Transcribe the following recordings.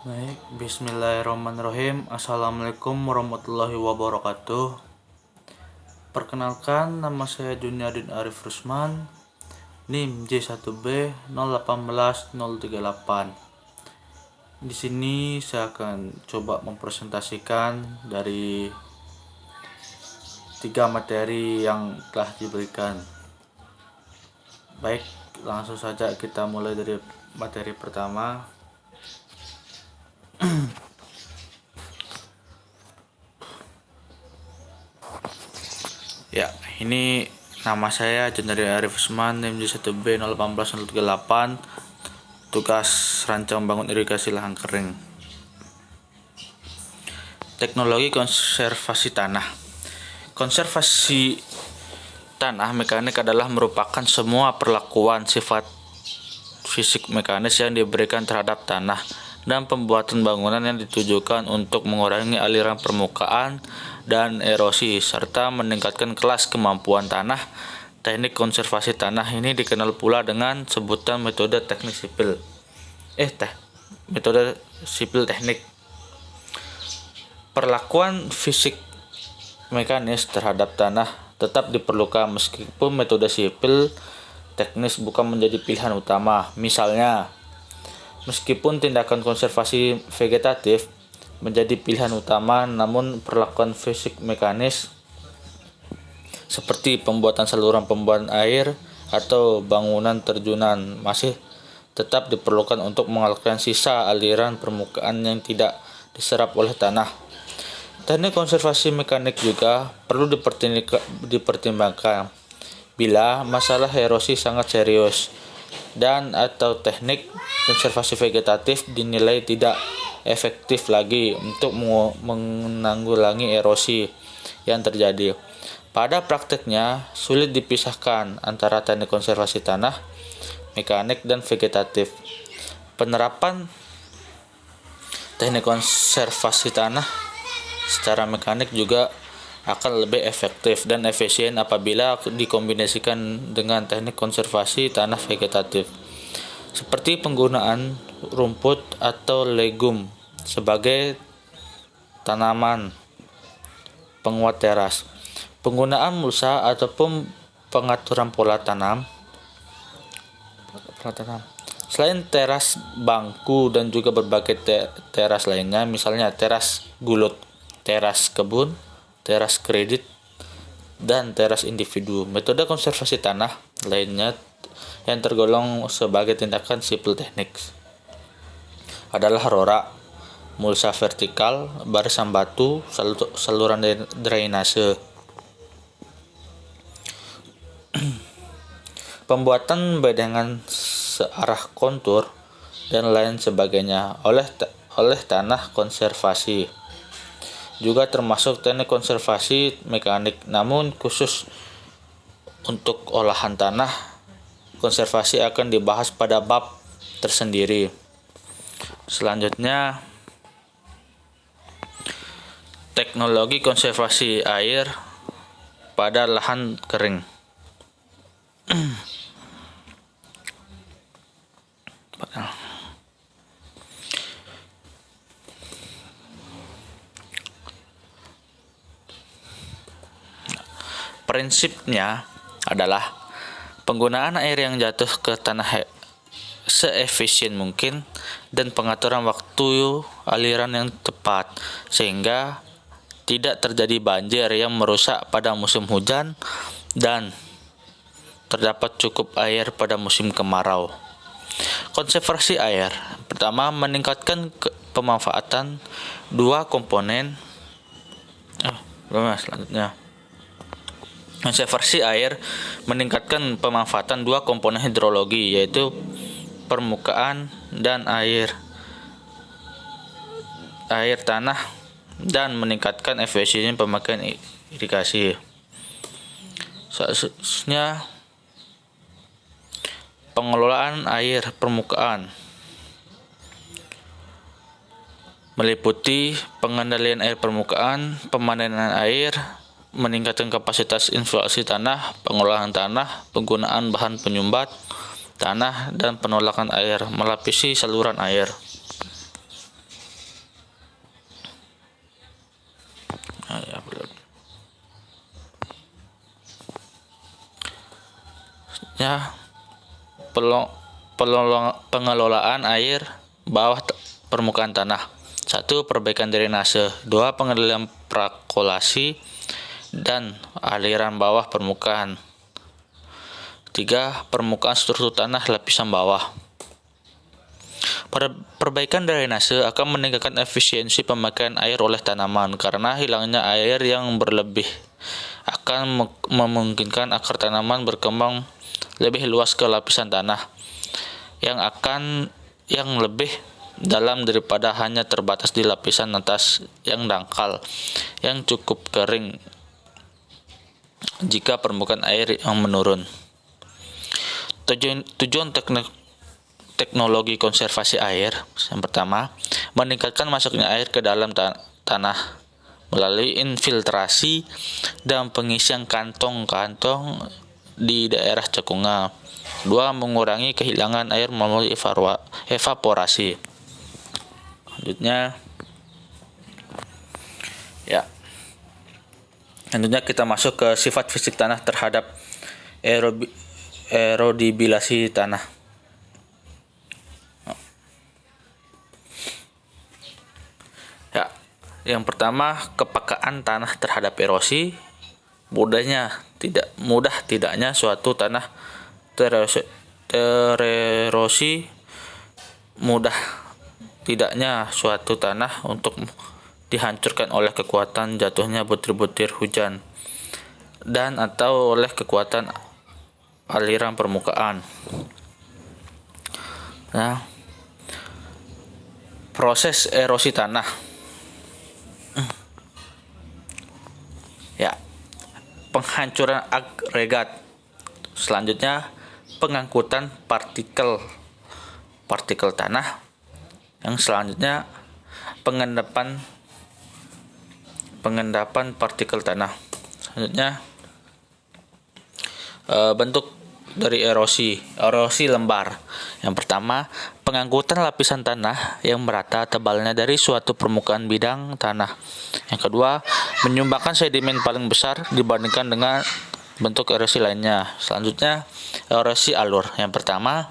Baik, bismillahirrahmanirrahim. Assalamualaikum warahmatullahi wabarakatuh. Perkenalkan, nama saya Juniadin Arif Rusman, NIM J1B 018038. Di sini saya akan coba mempresentasikan dari 3 materi yang telah diberikan. Baik, langsung saja kita mulai dari materi pertama. Ya, ini nama saya Juniadin Arif Rusman, NIM J1B 018038. Tugas rancang bangun irigasi lahan kering. Teknologi konservasi tanah. Konservasi tanah mekanik adalah merupakan semua perlakuan sifat fisik mekanis yang diberikan terhadap tanah dan pembuatan bangunan yang ditujukan untuk mengurangi aliran permukaan dan erosi serta meningkatkan kelas kemampuan tanah. Teknik konservasi tanah ini dikenal pula dengan sebutan metode teknik sipil. Metode sipil teknik. Perlakuan fisik mekanis terhadap tanah tetap diperlukan meskipun metode sipil teknis bukan menjadi pilihan utama. Misalnya, meskipun tindakan konservasi vegetatif menjadi pilihan utama, namun perlakuan fisik mekanis seperti pembuatan saluran pembuangan air atau bangunan terjunan masih tetap diperlukan untuk mengalirkan sisa aliran permukaan yang tidak diserap oleh tanah. Teknik konservasi mekanik juga perlu dipertimbangkan bila masalah erosi sangat serius dan atau teknik konservasi vegetatif dinilai tidak efektif lagi untuk menanggulangi erosi yang terjadi. Pada prakteknya sulit dipisahkan antara teknik konservasi tanah, mekanik dan vegetatif. Penerapan teknik konservasi tanah secara mekanik juga akan lebih efektif dan efisien apabila dikombinasikan dengan teknik konservasi tanah vegetatif, seperti penggunaan rumput atau legum sebagai tanaman penguat teras, penggunaan mulsa ataupun pengaturan pola tanam. Selain teras bangku dan juga berbagai teras lainnya, misalnya teras gulut, teras kebun, teras kredit, dan teras individu. Metode konservasi tanah lainnya yang tergolong sebagai tindakan sipil teknik adalah rora, mulsa vertikal, barisan batu, saluran drainase. Pembuatan bedengan searah kontur dan lain sebagainya oleh tanah konservasi juga termasuk teknik konservasi mekanik, namun khusus untuk olahan tanah konservasi akan dibahas pada bab tersendiri. Selanjutnya, teknologi konservasi air pada lahan kering. Prinsipnya adalah penggunaan air yang jatuh ke tanah seefisien mungkin dan pengaturan waktu aliran yang tepat sehingga tidak terjadi banjir yang merusak pada musim hujan dan terdapat cukup air pada musim kemarau. Konservasi air pertama meningkatkan pemanfaatan dua komponen. Selanjutnya, konservasi air meningkatkan pemanfaatan dua komponen hidrologi, yaitu permukaan dan air tanah, dan meningkatkan efisiensi pemakaian irigasi. Selanjutnya, pengelolaan air permukaan meliputi pengendalian air permukaan, pemanenan air, meningkatkan kapasitas infiltrasi tanah, pengolahan tanah, penggunaan bahan penyumbat tanah, dan penolakan air, melapisi saluran air. Ya, pengelolaan air bawah permukaan tanah. 1. Perbaikan drainase. 2. Pengendalian prakolasi dan aliran bawah permukaan. 3. Permukaan struktur tanah lapisan bawah. Perbaikan drainase akan meningkatkan efisiensi pemakaian air oleh tanaman karena hilangnya air yang berlebih akan memungkinkan akar tanaman berkembang lebih luas ke lapisan tanah yang lebih dalam daripada hanya terbatas di lapisan atas yang dangkal yang cukup kering jika permukaan air yang menurun. Tujuan teknologi konservasi air yang pertama, meningkatkan masuknya air ke dalam tanah melalui infiltrasi dan pengisian kantong-kantong di daerah cekungan. 2. Mengurangi kehilangan air melalui evaporasi. Selanjutnya kita masuk ke sifat fisik tanah terhadap erodibilasi tanah. Ya, yang pertama, kepekaan tanah terhadap erosi. Tidaknya suatu tanah tererosi untuk dihancurkan oleh kekuatan jatuhnya butir-butir hujan dan atau oleh kekuatan aliran permukaan. Nah, proses erosi tanah. Ya, penghancuran agregat. Selanjutnya, pengangkutan partikel tanah. Yang selanjutnya, pengendapan partikel tanah. Selanjutnya, bentuk dari erosi lembar. Yang pertama, pengangkutan lapisan tanah yang merata tebalnya dari suatu permukaan bidang tanah. Yang kedua, menyumbangkan sedimen paling besar dibandingkan dengan bentuk erosi lainnya. Selanjutnya, erosi alur. Yang pertama,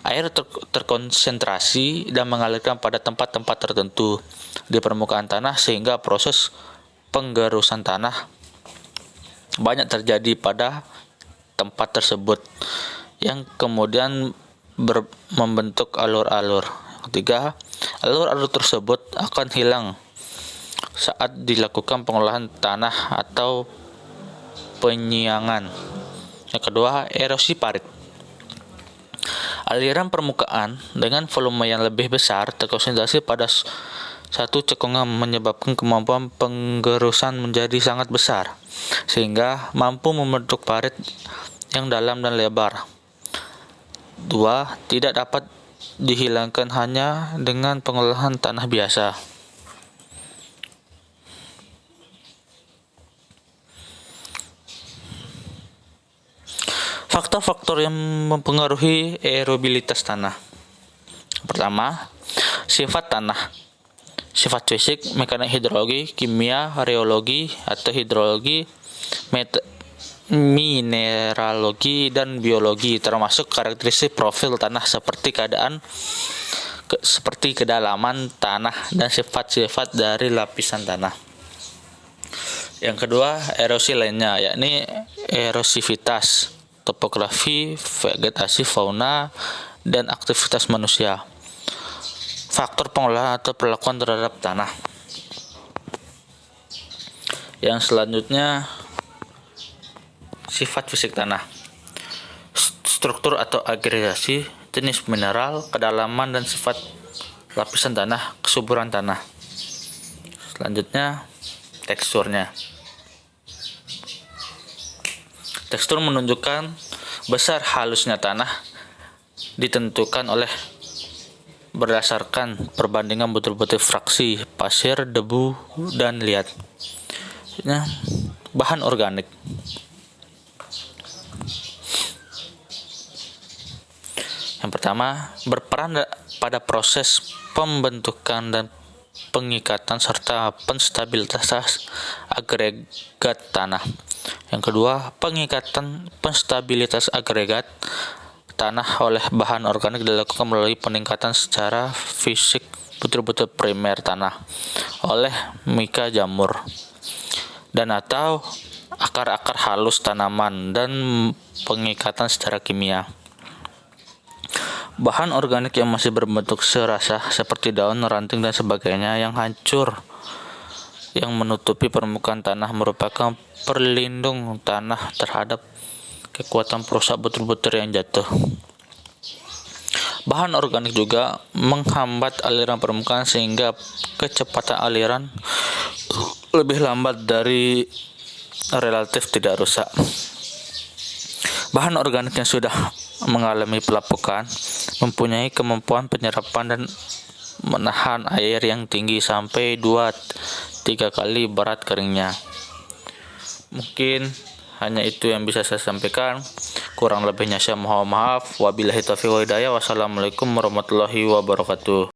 air terkonsentrasi dan mengalirkan pada tempat-tempat tertentu di permukaan tanah sehingga proses penggerusan tanah banyak terjadi pada tempat tersebut yang kemudian membentuk alur-alur. Ketiga, alur-alur tersebut akan hilang saat dilakukan pengolahan tanah atau penyiangan. Yang kedua, erosi parit. Aliran permukaan dengan volume yang lebih besar terkonsentrasi pada satu cekungan menyebabkan kemampuan penggerusan menjadi sangat besar sehingga mampu membentuk parit yang dalam dan lebar. 2. Tidak dapat dihilangkan hanya dengan pengolahan tanah biasa. Faktor-faktor yang mempengaruhi erodibilitas tanah. Pertama, sifat tanah. Sifat fisik, mekanik hidrologi, kimia, reologi atau hidrologi, mineralogi dan biologi, termasuk karakteristik profil tanah seperti kedalaman tanah dan sifat-sifat dari lapisan tanah. Yang kedua, erosi lainnya, yakni erosivitas, topografi, vegetasi, fauna, dan aktivitas manusia. Faktor pengolahan atau perlakuan terhadap tanah. Yang selanjutnya, sifat fisik tanah. Struktur atau agregasi, jenis mineral, kedalaman dan sifat lapisan tanah, kesuburan tanah. Selanjutnya, teksturnya. Tekstur menunjukkan besar halusnya tanah ditentukan berdasarkan perbandingan butir-butir fraksi pasir, debu, dan liat. Bahan organik. Yang pertama, berperan pada proses pembentukan dan pengikatan serta penstabilitas agregat tanah. Yang kedua, pengikatan penstabilitas agregat tanah oleh bahan organik dilakukan melalui peningkatan secara fisik butir-butir primer tanah oleh mika jamur dan atau akar-akar halus tanaman dan pengikatan secara kimia. Bahan organik yang masih berbentuk serasa seperti daun, ranting, dan sebagainya yang hancur yang menutupi permukaan tanah merupakan perlindung tanah terhadap kekuatan perusak butir-butir yang jatuh. Bahan organik juga menghambat aliran permukaan sehingga kecepatan aliran lebih lambat dari relatif tidak rusak. Bahan organik yang sudah mengalami pelapukan mempunyai kemampuan penyerapan dan menahan air yang tinggi sampai 2-3 kali berat keringnya. Mungkin hanya itu yang bisa saya sampaikan. Kurang lebihnya saya mohon maaf. Wabillahi taufiq wal hidayah. Wassalamualaikum warahmatullahi wabarakatuh.